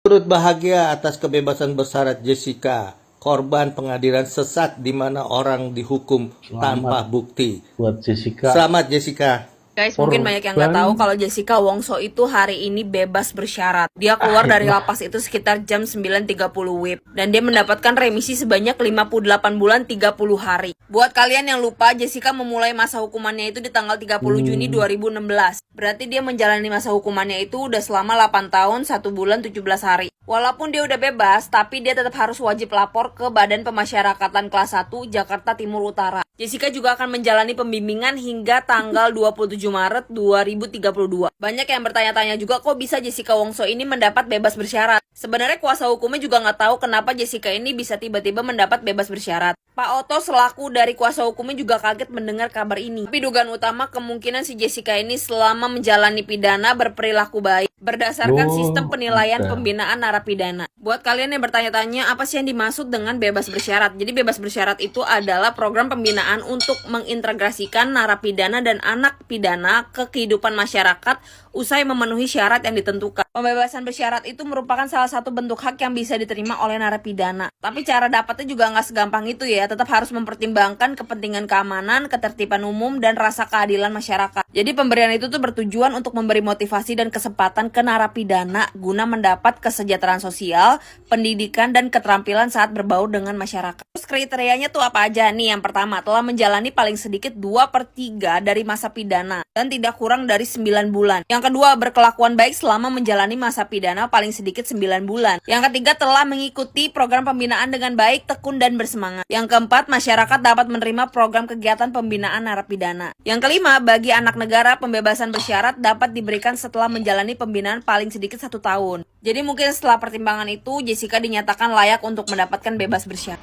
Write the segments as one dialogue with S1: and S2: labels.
S1: Turut bahagia atas kebebasan bersyarat Jessica, korban pengadilan sesat di mana orang dihukum tanpa bukti.
S2: Buat Jessica.
S1: Selamat Jessica.
S3: Guys, mungkin banyak yang nggak tahu kalau Jessica Wongso itu hari ini bebas bersyarat. Dia keluar dari lapas itu sekitar jam 9.30 WIB. Dan dia mendapatkan remisi sebanyak 58 bulan 30 hari. Buat kalian yang lupa, Jessica memulai masa hukumannya itu di tanggal 30 Juni 2016. Berarti dia menjalani masa hukumannya itu udah selama 8 tahun, 1 bulan, 17 hari. Walaupun dia udah bebas, tapi dia tetap harus wajib lapor ke Badan Pemasyarakatan Kelas 1 Jakarta Timur Utara. Jessica juga akan menjalani pembimbingan hingga tanggal 27 Maret 2032. Banyak yang bertanya-tanya juga kok bisa Jessica Wongso ini mendapat bebas bersyarat. Sebenarnya kuasa hukumnya juga nggak tahu kenapa Jessica ini bisa tiba-tiba mendapat bebas bersyarat. Pak Otto selaku dari kuasa hukumnya juga kaget mendengar kabar ini. Tapi dugaan utama kemungkinan si Jessica ini selama menjalani pidana berperilaku baik berdasarkan sistem penilaian pembinaan narapidana. Buat kalian yang bertanya-tanya apa sih yang dimaksud dengan bebas bersyarat? Jadi bebas bersyarat itu adalah program pembinaan untuk mengintegrasikan narapidana dan anak pidana ke kehidupan masyarakat usai memenuhi syarat yang ditentukan. Pembebasan bersyarat itu merupakan salah satu bentuk hak yang bisa diterima oleh narapidana. Tapi cara dapatnya juga nggak segampang itu ya. Tetap harus mempertimbangkan kepentingan keamanan, ketertiban umum, dan rasa keadilan masyarakat. Jadi pemberian itu tuh bertujuan untuk memberi motivasi dan kesempatan ke narapidana guna mendapat kesejahteraan sosial, pendidikan, dan keterampilan saat berbaur dengan masyarakat. Terus kriterianya tuh apa aja nih? Yang pertama, telah menjalani paling sedikit 2/3 dari masa pidana dan tidak kurang dari 9 bulan. Yang kedua, berkelakuan baik selama menjalani masa pidana paling sedikit 9 bulan. Yang ketiga, telah mengikuti program pembinaan dengan baik, tekun, dan bersemangat. Yang keempat, masyarakat dapat menerima program kegiatan pembinaan narapidana. Yang kelima, bagi anak negara, pembebasan bersyarat dapat diberikan setelah menjalani pembinaan paling sedikit 1 tahun. Jadi mungkin setelah pertimbangan itu, Jessica dinyatakan layak untuk mendapatkan bebas bersyarat.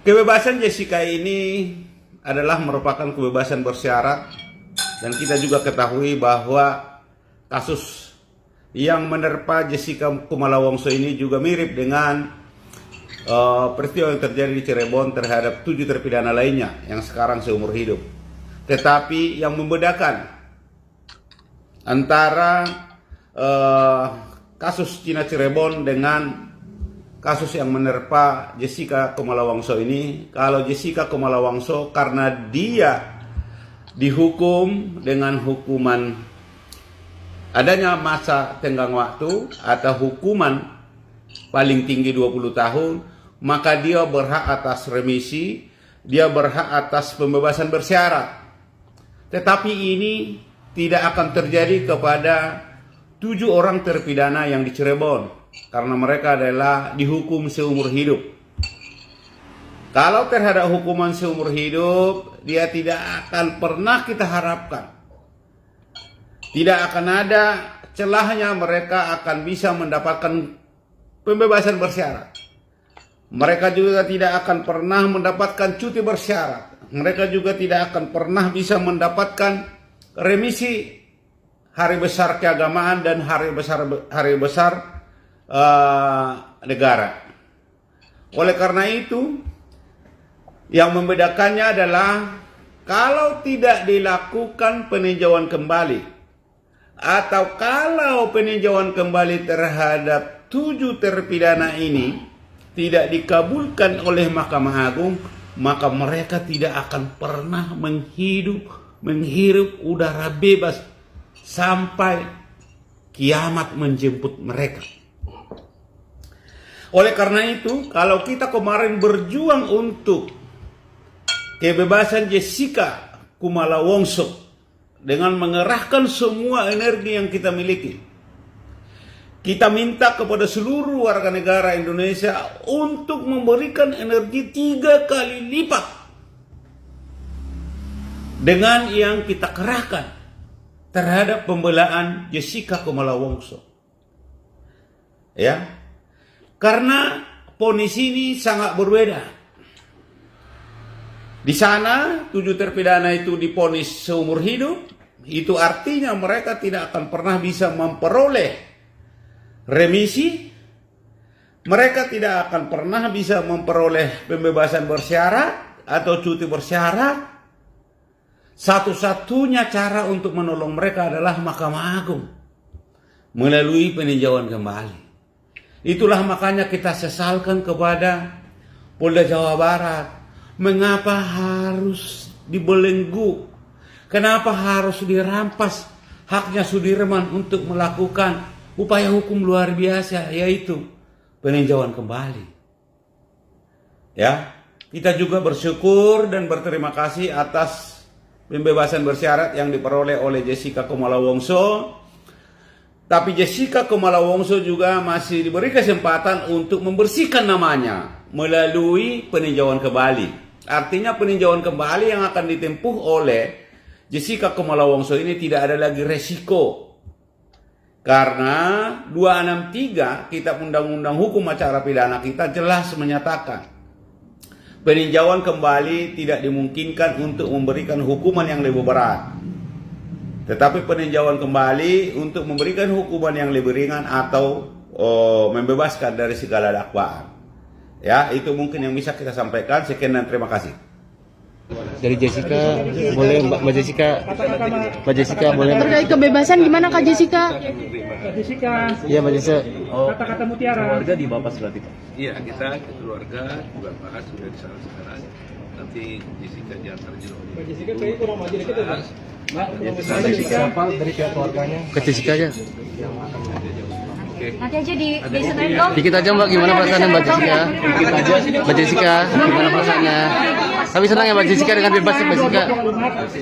S4: Kebebasan Jessica ini adalah merupakan kebebasan bersyarat, dan kita juga ketahui bahwa kasus yang menerpa Jessica Kumala Wongso ini juga mirip dengan peristiwa yang terjadi di Cirebon terhadap 7 terpidana lainnya yang sekarang seumur hidup. Tetapi yang membedakan antara kasus Cina Cirebon dengan kasus yang menerpa Jessica Kumala Wongso ini, kalau Jessica Kumala Wongso karena dia dihukum dengan hukuman adanya masa tenggang waktu atau hukuman paling tinggi 20 tahun, maka dia berhak atas remisi, dia berhak atas pembebasan bersyarat. Tetapi ini tidak akan terjadi kepada 7 orang terpidana yang di Cirebon, karena mereka adalah dihukum seumur hidup. Kalau terhadap hukuman seumur hidup, dia tidak akan pernah kita harapkan, tidak akan ada celahnya mereka akan bisa mendapatkan pembebasan bersyarat. Mereka juga tidak akan pernah mendapatkan cuti bersyarat. Mereka juga tidak akan pernah bisa mendapatkan remisi hari besar keagamaan dan hari besar negara. Oleh karena itu, yang membedakannya adalah kalau tidak dilakukan peninjauan kembali, atau kalau peninjauan kembali terhadap 7 terpidana ini tidak dikabulkan oleh Mahkamah Agung, maka mereka tidak akan pernah menghirup udara bebas sampai kiamat menjemput mereka. Oleh karena itu, kalau kita kemarin berjuang untuk kebebasan Jessica Kumala Wongso dengan mengerahkan semua energi yang kita miliki, kita minta kepada seluruh warga negara Indonesia untuk memberikan energi 3 kali lipat dengan yang kita kerahkan terhadap pembelaan Jessica Kumala Wongso. Ya, karena vonis ini sangat berbeda. Di sana 7 terpidana itu divonis seumur hidup, itu artinya mereka tidak akan pernah bisa memperoleh remisi, mereka tidak akan pernah bisa memperoleh pembebasan bersyarat atau cuti bersyarat. Satu-satunya cara untuk menolong mereka adalah Mahkamah Agung melalui peninjauan kembali. Itulah makanya kita sesalkan kepada Polda Jawa Barat. Mengapa harus dibelenggu? Kenapa harus dirampas haknya Sudirman untuk melakukan upaya hukum luar biasa, yaitu peninjauan kembali. Ya, kita juga bersyukur dan berterima kasih atas pembebasan bersyarat yang diperoleh oleh Jessica Kumala Wongso. Tapi Jessica Kumala Wongso juga masih diberi kesempatan untuk membersihkan namanya melalui peninjauan kembali. Artinya peninjauan kembali yang akan ditempuh oleh Jessica Kumala Wongso ini tidak ada lagi resiko. Karena 263 Kitab Undang-Undang Hukum Acara Pidana kita jelas menyatakan peninjauan kembali tidak dimungkinkan untuk memberikan hukuman yang lebih berat. Tetapi peninjauan kembali untuk memberikan hukuman yang lebih ringan atau membebaskan dari segala dakwaan. Ya, itu mungkin yang bisa kita sampaikan. Sekian dan terima kasih.
S2: Dari Jessica, boleh Mbak Jessica boleh.
S5: Terkait kebebasan gimana Kak Jessica?
S2: Iya Mbak Jessica.
S6: Kata-kata mutiara.
S2: Keluarga di Bapak berarti Pak.
S7: Iya, kita keluarga juga bahas sudah di sana sekarang. Nanti Jessica diantar jero.
S6: Jessica kayaknya kurang maju dikit ya, Pak.
S2: Siapa dari pihak keluarganya? Ke Jessica aja.
S5: Nanti aja di Senin dong.
S2: Dikit aja Mbak, gimana perasaannya Mbak Jessica? Dikit aja. Mbak Jessica, gimana perasaannya? Tapi senang ya Mbak Jessica dengan bebas ya Mbak Jessica?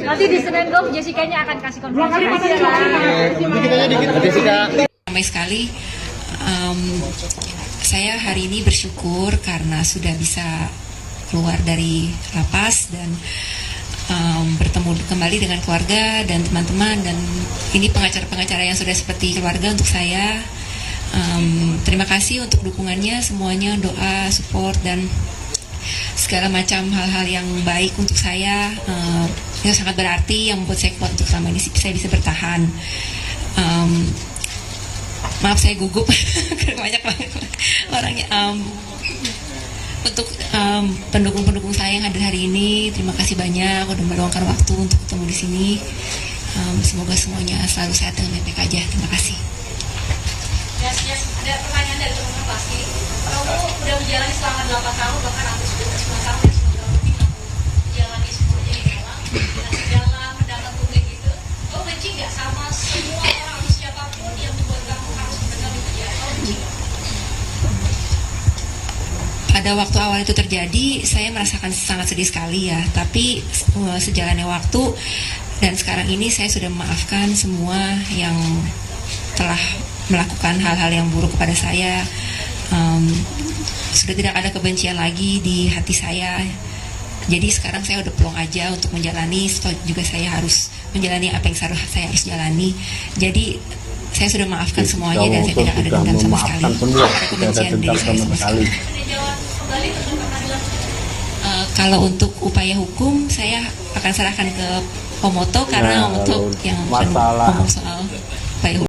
S5: Nanti di Senin dong Jessica-nya akan kasih konfirmasi.
S2: Dikit aja dikit. Mbak Jessica.
S8: Ramai sekali. Saya hari ini bersyukur karena sudah bisa keluar dari lapas dan bertemu kembali dengan keluarga dan teman-teman, dan ini pengacara-pengacara yang sudah seperti keluarga untuk saya. Terima kasih untuk dukungannya semuanya, doa, support dan segala macam hal-hal yang baik untuk saya. Itu sangat berarti, yang membuat saya kuat untuk selama ini saya bisa bertahan. Maaf saya gugup karena banyak banget orangnya. Untuk pendukung-pendukung saya yang hadir hari ini, terima kasih banyak udah meluangkan waktu untuk ketemu di sini. Semoga semuanya selalu sehat dan baik-baik aja. Terima kasih.
S3: Ada pertanyaan dari teman-teman pasti. Kamu udah menjalani selama 8 tahun, bahkan hampir sudah 9 tahun ya, semoga lebih menjalani semuanya di dalam mendapat publik itu. Kamu benci nggak sama semua orang atau siapapun yang membuat kamu harus mendengar di penjara? Kamu benci nggak?
S8: Pada waktu awal itu terjadi, saya merasakan sangat sedih sekali ya. Tapi sejalannya waktu dan sekarang ini saya sudah memaafkan semua yang telah melakukan hal-hal yang buruk kepada saya. Sudah tidak ada kebencian lagi di hati saya. Jadi sekarang saya udah plong aja untuk menjalani. Juga saya harus menjalani apa yang seharusnya saya harus jalani. Jadi saya sudah memaafkan semuanya dan saya tidak ada dendam sama sekali. Tidak ada kebencian diri saya sama sekali. Kalau untuk upaya hukum, saya akan serahkan ke Omoto karena Omoto yang ngomong soal upaya hukum.